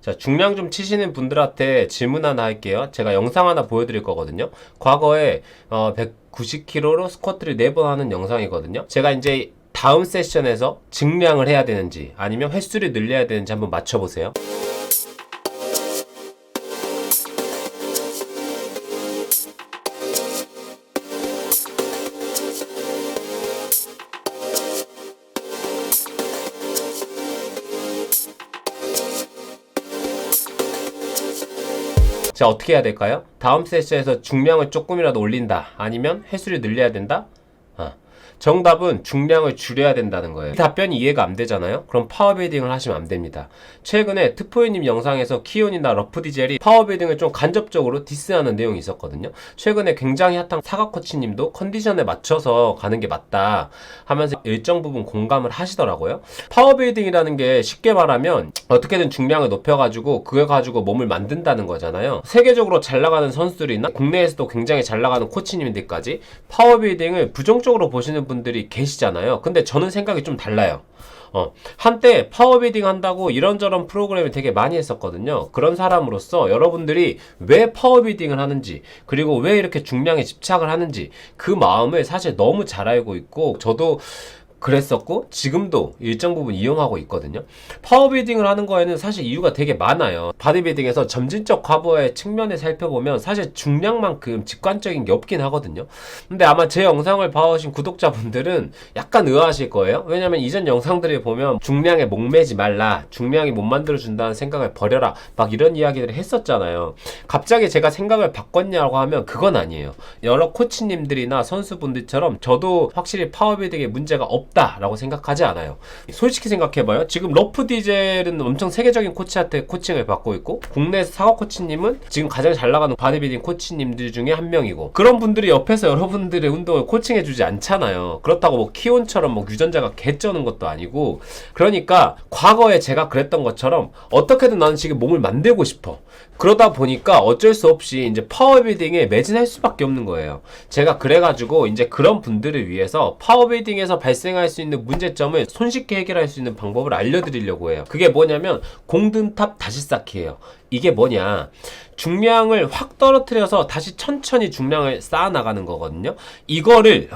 자, 중량 좀 치시는 분들한테 질문 하나 할게요. 제가 영상 하나 보여드릴 거거든요. 과거에 190kg로 스쿼트를 4번 하는 영상이거든요. 제가 이제 다음 세션에서 증량을 해야 되는지 아니면 횟수를 늘려야 되는지 한번 맞춰보세요. 자, 어떻게 해야 될까요? 다음 세션에서 중량을 조금이라도 올린다 아니면 횟수를 늘려야 된다? 정답은 중량을 줄여야 된다는 거예요. 이 답변이 이해가 안 되잖아요? 그럼 파워빌딩을 하시면 안 됩니다. 최근에 트포이님 영상에서 키온이나 러프디젤이 파워빌딩을 좀 간접적으로 디스하는 내용이 있었거든요. 최근에 굉장히 핫한 사과코치님도 컨디션에 맞춰서 가는 게 맞다 하면서 일정 부분 공감을 하시더라고요. 파워빌딩이라는 게 쉽게 말하면 어떻게든 중량을 높여가지고 그걸 가지고 몸을 만든다는 거잖아요. 세계적으로 잘 나가는 선수들이나 국내에서도 굉장히 잘 나가는 코치님들까지 파워빌딩을 부정적으로 보시는 분들이 계시잖아요. 근데 저는 생각이 좀 달라요. 한때 파워빌딩 한다고 이런저런 프로그램을 되게 많이 했었거든요. 그런 사람으로서 여러분들이 왜 파워빌딩을 하는지, 그리고 왜 이렇게 중량에 집착을 하는지 그 마음을 사실 너무 잘 알고 있고, 저도 그랬었고 지금도 일정 부분 이용하고 있거든요. 파워빌딩을 하는 거에는 사실 이유가 되게 많아요. 바디빌딩에서 점진적 과부하의 측면에 살펴보면 사실 중량만큼 직관적인 게 없긴 하거든요. 근데 아마 제 영상을 봐오신 구독자분들은 약간 의아하실 거예요. 왜냐면 이전 영상들을 보면 중량에 목매지 말라, 중량이 못 만들어준다는 생각을 버려라, 막 이런 이야기들을 했었잖아요. 갑자기 제가 생각을 바꿨냐고 하면 그건 아니에요. 여러 코치님들이나 선수분들처럼 저도 확실히 파워빌딩에 문제가 없다라고 생각하지 않아요. 솔직히 생각해봐요. 지금 러프 디젤은 엄청 세계적인 코치한테 코칭을 받고 있고, 국내 사과 코치님은 지금 가장 잘 나가는 바디빌딩 코치님들 중에 한 명이고, 그런 분들이 옆에서 여러분들의 운동을 코칭해주지 않잖아요. 그렇다고 뭐 키온처럼 뭐 유전자가 개쩌는 것도 아니고. 그러니까 과거에 제가 그랬던 것처럼 어떻게든 나는 지금 몸을 만들고 싶어. 그러다 보니까 어쩔 수 없이 이제 파워빌딩에 매진할 수밖에 없는 거예요. 제가 그래가지고 이제 그런 분들을 위해서 파워빌딩에서 발생할 수 있는 문제점을 손쉽게 해결할 수 있는 방법을 알려드리려고 해요. 그게 뭐냐면 공든탑 다시 쌓기예요. 이게 뭐냐, 중량을 확 떨어뜨려서 다시 천천히 중량을 쌓아 나가는 거거든요. 이거를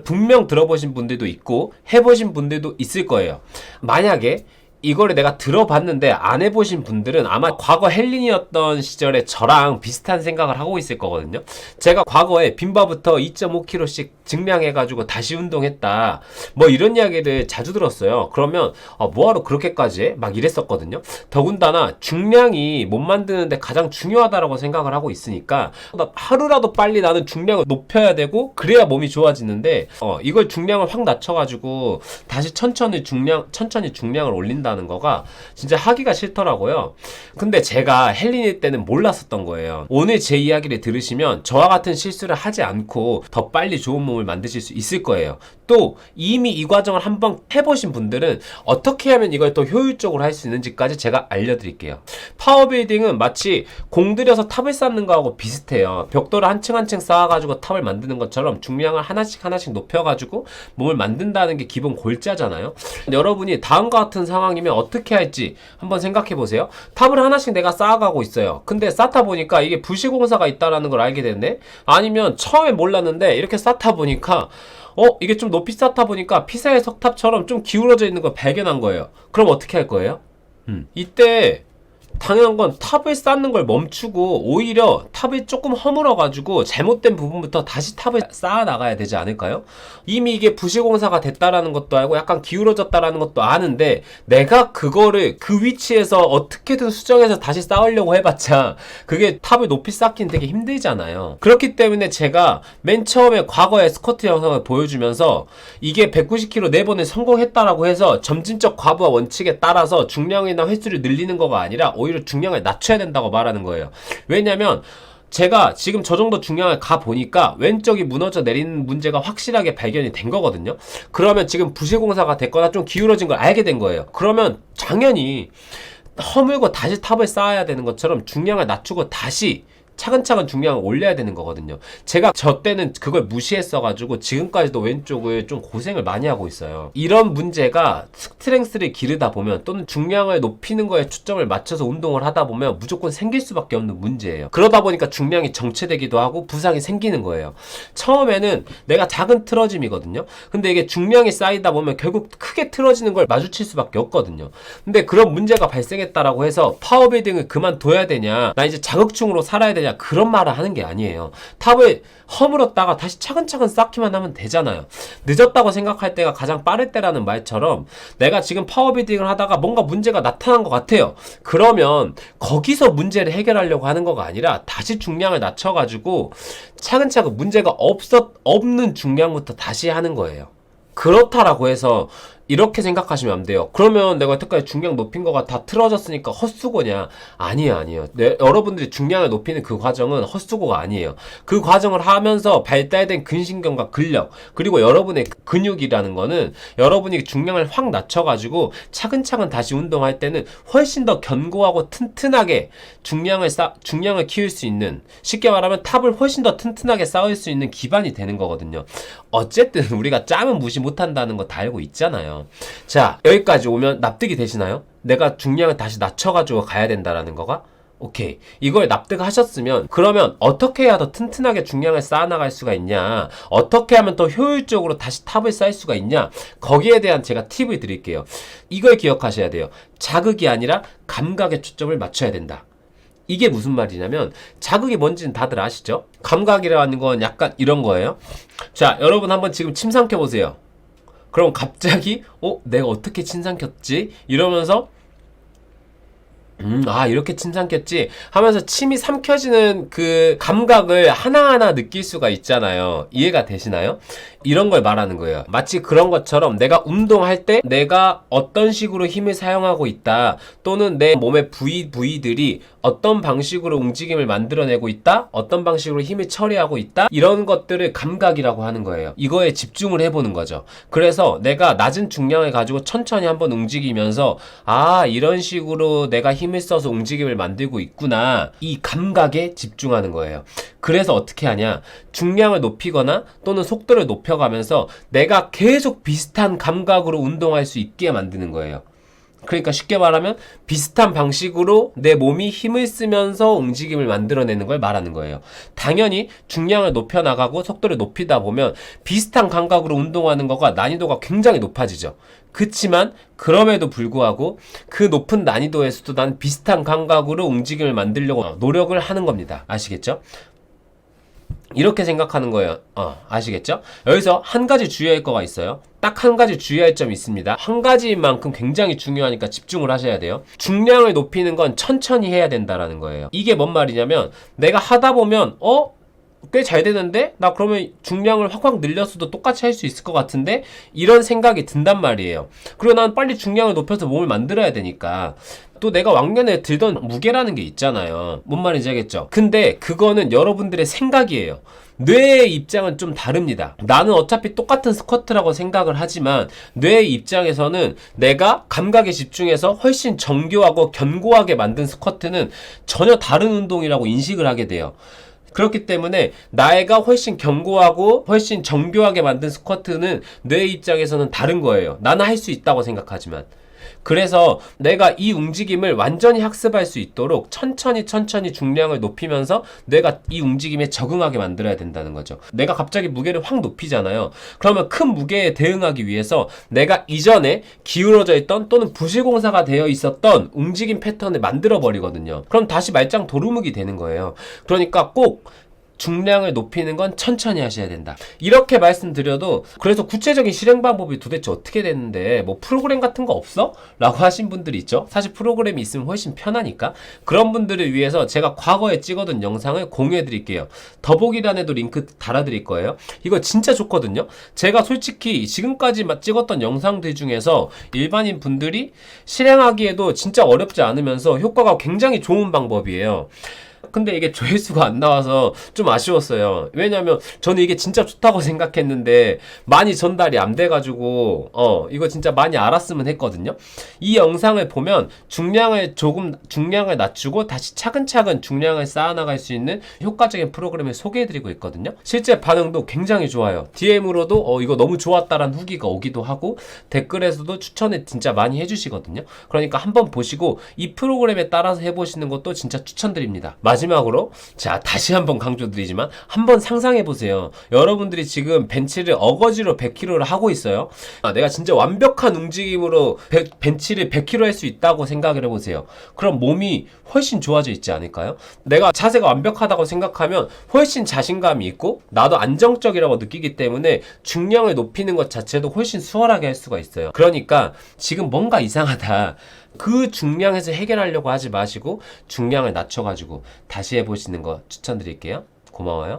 분명 들어보신 분들도 있고 해보신 분들도 있을 거예요. 만약에 이거를 내가 들어봤는데 안 해보신 분들은 아마 과거 헬린이었던 시절에 저랑 비슷한 생각을 하고 있을 거거든요. 제가 과거에 빈바부터 2.5kg씩 증량해가지고 다시 운동했다, 뭐 이런 이야기를 자주 들었어요. 그러면 뭐하러 그렇게까지 해? 막 이랬었거든요. 더군다나 중량이 못 만드는데 가장 중요하다라고 생각을 하고 있으니까 하루라도 빨리 나는 중량을 높여야 되고 그래야 몸이 좋아지는데, 이걸 중량을 확 낮춰가지고 다시 천천히 중량을 올린다는 거가 진짜 하기가 싫더라고요. 근데 제가 헬린일 때는 몰랐었던 거예요. 오늘 제 이야기를 들으시면 저와 같은 실수를 하지 않고 더 빨리 좋은 몸을 만드실 수 있을 거예요. 또 이미 이 과정을 한번 해보신 분들은 어떻게 하면 이걸 더 효율적으로 할 수 있는지까지 제가 알려드릴게요. 파워빌딩은 마치 공들여서 탑을 쌓는 거하고 비슷해요. 벽돌을 한 층 한 층 쌓아가지고 탑을 만드는 것처럼 중량을 하나씩 높여가지고 몸을 만든다는 게 기본 골자잖아요. 여러분이 다음과 같은 상황이면 어떻게 할지 한번 생각해 보세요. 탑을 하나씩 내가 쌓아가고 있어요. 근데 쌓다 보니까 이게 부실공사가 있다는 걸 알게 됐네? 아니면 처음에 몰랐는데 이렇게 쌓다 보니까 이게 좀 높이 쌓다 보니까 피사의 석탑처럼 좀 기울어져 있는 걸 발견한 거예요. 그럼 어떻게 할 거예요? 이때 당연한 건 탑을 쌓는 걸 멈추고 오히려 탑을 조금 허물어가지고 잘못된 부분부터 다시 탑을 쌓아 나가야 되지 않을까요? 이미 이게 부실공사가 됐다라는 것도 알고 약간 기울어졌다라는 것도 아는데 내가 그거를 그 위치에서 어떻게든 수정해서 다시 쌓으려고 해봤자 그게 탑을 높이 쌓기는 되게 힘들잖아요. 그렇기 때문에 제가 맨 처음에 과거의 스쿼트 영상을 보여주면서 이게 190kg 4번에 성공했다라고 해서 점진적 과부하 원칙에 따라서 중량이나 횟수를 늘리는 거가 아니라 오히려 중량을 낮춰야 된다고 말하는 거예요. 왜냐면 제가 지금 저 정도 중량을 가 보니까 왼쪽이 무너져 내리는 문제가 확실하게 발견이 된 거거든요. 그러면 지금 부실공사가 됐거나 좀 기울어진 걸 알게 된 거예요. 그러면 당연히 허물고 다시 탑을 쌓아야 되는 것처럼 중량을 낮추고 다시 차근차근 중량을 올려야 되는 거거든요. 제가 저 때는 그걸 무시했어가지고 지금까지도 왼쪽을 좀 고생을 많이 하고 있어요. 이런 문제가 스트렝스를 기르다 보면 또는 중량을 높이는 거에 초점을 맞춰서 운동을 하다 보면 무조건 생길 수밖에 없는 문제예요. 그러다 보니까 중량이 정체되기도 하고 부상이 생기는 거예요. 처음에는 내가 작은 틀어짐이거든요. 근데 이게 중량이 쌓이다 보면 결국 크게 틀어지는 걸 마주칠 수밖에 없거든요. 근데 그런 문제가 발생했다라고 해서 파워빌딩을 그만둬야 되냐, 나 이제 자극충으로 살아야 되냐, 그런 말을 하는 게 아니에요. 탑을 허물었다가 다시 차근차근 쌓기만 하면 되잖아요. 늦었다고 생각할 때가 가장 빠를 때라는 말처럼 내가 지금 파워빌딩을 하다가 뭔가 문제가 나타난 것 같아요. 그러면 거기서 문제를 해결하려고 하는 거가 아니라 다시 중량을 낮춰가지고 차근차근 문제가 없는 중량부터 다시 하는 거예요. 그렇다라고 해서 이렇게 생각하시면 안 돼요. 그러면 내가 여태까지 중량 높인 거가 다 틀어졌으니까 헛수고냐? 아니에요. 여러분들이 중량을 높이는 그 과정은 헛수고가 아니에요. 그 과정을 하면서 발달된 근신경과 근력, 그리고 여러분의 근육이라는 거는 여러분이 중량을 확 낮춰가지고 차근차근 다시 운동할 때는 훨씬 더 견고하고 튼튼하게 중량을 키울 수 있는, 쉽게 말하면 탑을 훨씬 더 튼튼하게 쌓을 수 있는 기반이 되는 거거든요. 어쨌든 우리가 짬은 무시 못한다는 거 다 알고 있잖아요. 자, 여기까지 오면 납득이 되시나요? 내가 중량을 다시 낮춰가지고 가야 된다라는 거가? 오케이. 이걸 납득하셨으면 그러면 어떻게 해야 더 튼튼하게 중량을 쌓아나갈 수가 있냐, 어떻게 하면 더 효율적으로 다시 탑을 쌓을 수가 있냐, 거기에 대한 제가 팁을 드릴게요. 이걸 기억하셔야 돼요. 자극이 아니라 감각에 초점을 맞춰야 된다. 이게 무슨 말이냐면 자극이 뭔지는 다들 아시죠? 감각이라는 건 약간 이런 거예요. 자, 여러분 한번 지금 침 삼켜보세요. 그럼 갑자기 내가 어떻게 침 삼켰지? 이러면서 이렇게 침 삼켰지 하면서 침이 삼켜지는 그 감각을 하나하나 느낄 수가 있잖아요. 이해가 되시나요? 이런 걸 말하는 거예요. 마치 그런 것처럼 내가 운동할 때 내가 어떤 식으로 힘을 사용하고 있다, 또는 내 몸의 부위들이 어떤 방식으로 움직임을 만들어내고 있다, 어떤 방식으로 힘을 처리하고 있다, 이런 것들을 감각이라고 하는 거예요. 이거에 집중을 해보는 거죠. 그래서 내가 낮은 중량을 가지고 천천히 한번 움직이면서 이런 식으로 내가 힘을 써서 움직임을 만들고 있구나, 이 감각에 집중하는 거예요. 그래서 어떻게 하냐, 중량을 높이거나 또는 속도를 높여가면서 내가 계속 비슷한 감각으로 운동할 수 있게 만드는 거예요. 그러니까 쉽게 말하면 비슷한 방식으로 내 몸이 힘을 쓰면서 움직임을 만들어내는 걸 말하는 거예요. 당연히 중량을 높여나가고 속도를 높이다 보면 비슷한 감각으로 운동하는 거가 난이도가 굉장히 높아지죠. 그치만 그럼에도 불구하고 그 높은 난이도에서도 난 비슷한 감각으로 움직임을 만들려고 노력을 하는 겁니다. 아시겠죠? 이렇게 생각하는 거예요. 아시겠죠? 여기서 한 가지 주의할 거가 있어요. 딱 한 가지 주의할 점이 있습니다. 한 가지인 만큼 굉장히 중요하니까 집중을 하셔야 돼요. 중량을 높이는 건 천천히 해야 된다라는 거예요. 이게 뭔 말이냐면 내가 하다 보면 꽤 잘 되는데? 나 그러면 중량을 확 늘렸어도 똑같이 할 수 있을 것 같은데? 이런 생각이 든단 말이에요. 그리고 난 빨리 중량을 높여서 몸을 만들어야 되니까. 또 내가 왕년에 들던 무게라는 게 있잖아요. 뭔 말인지 알겠죠? 근데 그거는 여러분들의 생각이에요. 뇌의 입장은 좀 다릅니다. 나는 어차피 똑같은 스쿼트라고 생각을 하지만 뇌의 입장에서는 내가 감각에 집중해서 훨씬 정교하고 견고하게 만든 스쿼트는 전혀 다른 운동이라고 인식을 하게 돼요. 그렇기 때문에 나이가 훨씬 견고하고 훨씬 정교하게 만든 스쿼트는 뇌 입장에서는 다른 거예요. 나는 할 수 있다고 생각하지만. 그래서 내가 이 움직임을 완전히 학습할 수 있도록 천천히 중량을 높이면서 내가 이 움직임에 적응하게 만들어야 된다는 거죠. 내가 갑자기 무게를 확 높이잖아요. 그러면 큰 무게에 대응하기 위해서 내가 이전에 기울어져 있던 또는 부실공사가 되어 있었던 움직임 패턴을 만들어 버리거든요. 그럼 다시 말짱 도루묵이 되는 거예요. 그러니까 꼭 중량을 높이는 건 천천히 하셔야 된다. 이렇게 말씀드려도 그래서 구체적인 실행 방법이 도대체 어떻게 되는데 뭐 프로그램 같은 거 없어? 라고 하신 분들이 있죠. 사실 프로그램이 있으면 훨씬 편하니까. 그런 분들을 위해서 제가 과거에 찍어둔 영상을 공유해 드릴게요. 더보기란에도 링크 달아 드릴 거예요. 이거 진짜 좋거든요. 제가 솔직히 지금까지 찍었던 영상들 중에서 일반인 분들이 실행하기에도 진짜 어렵지 않으면서 효과가 굉장히 좋은 방법이에요. 근데 이게 조회수가 안 나와서 좀 아쉬웠어요. 왜냐면 저는 이게 진짜 좋다고 생각했는데 많이 전달이 안 돼가지고 이거 진짜 많이 알았으면 했거든요. 이 영상을 보면 중량을 낮추고 다시 차근차근 중량을 쌓아나갈 수 있는 효과적인 프로그램을 소개해드리고 있거든요. 실제 반응도 굉장히 좋아요. DM으로도 이거 너무 좋았다라는 후기가 오기도 하고 댓글에서도 추천을 진짜 많이 해주시거든요. 그러니까 한번 보시고 이 프로그램에 따라서 해보시는 것도 진짜 추천드립니다. 마지막으로 자 다시 한번 강조드리지만 한번 상상해보세요. 여러분들이 지금 벤치를 어거지로 100kg를 하고 있어요. 내가 진짜 완벽한 움직임으로 벤치를 100kg 할 수 있다고 생각을 해보세요. 그럼 몸이 훨씬 좋아져 있지 않을까요? 내가 자세가 완벽하다고 생각하면 훨씬 자신감이 있고 나도 안정적이라고 느끼기 때문에 중량을 높이는 것 자체도 훨씬 수월하게 할 수가 있어요. 그러니까 지금 뭔가 이상하다. 그 중량에서 해결하려고 하지 마시고 중량을 낮춰가지고 다시 해보시는 거 추천드릴게요. 고마워요.